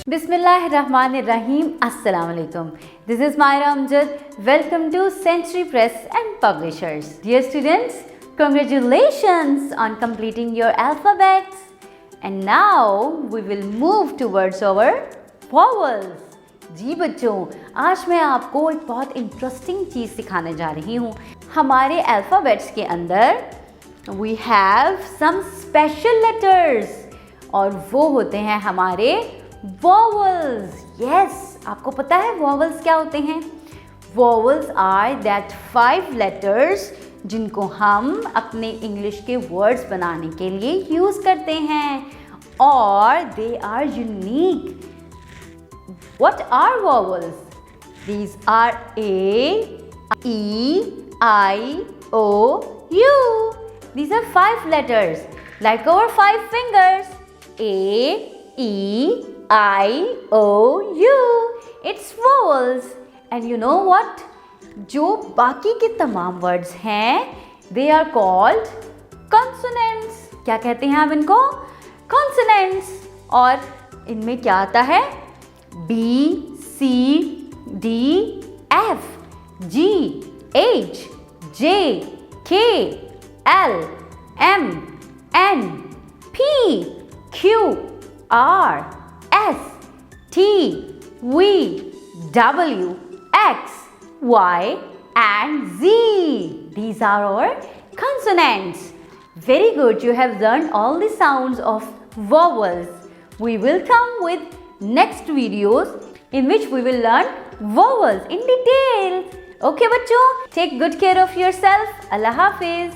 Bismillahirrahmanirrahim. Assalamu alaikum. This is Myra Amjad. Welcome to Century Press and Publishers. Dear students, congratulations on completing your alphabets. And now we will move towards our vowels. जी बच्चों, आज मैं आपको एक बहुत interesting चीज़ सिखाने जा रही हूँ. हमारे अल्फ़ाबेट्स के अंदर we have some special letters और वो होते हैं हमारे vowels. Yes, आपको पता है vowels क्या होते हैं? Vowels are that 5 letters जिनको हम अपने इंग्लिश के वर्ड्स बनाने के लिए यूज़ करते हैं और they are unique. What are vowels? These are A, E, I, O, U. These are 5 letters like our 5 fingers. A, E, I, O, U. It's vowels. And you know what? जो बाकी के तमाम words हैं they are called consonants. क्या कहते हैं आप इनको? Consonants. और इनमें क्या आता है? B, C, D, F, G, H, J, K, L, M, N, P, Q, R, S, T, V, W, X, Y, and Z. These are our consonants. Very good. You have learned all the sounds of vowels. We will come with next videos in which we will learn vowels in detail. Okay, bachcho, take good care of yourself. Allah Hafiz.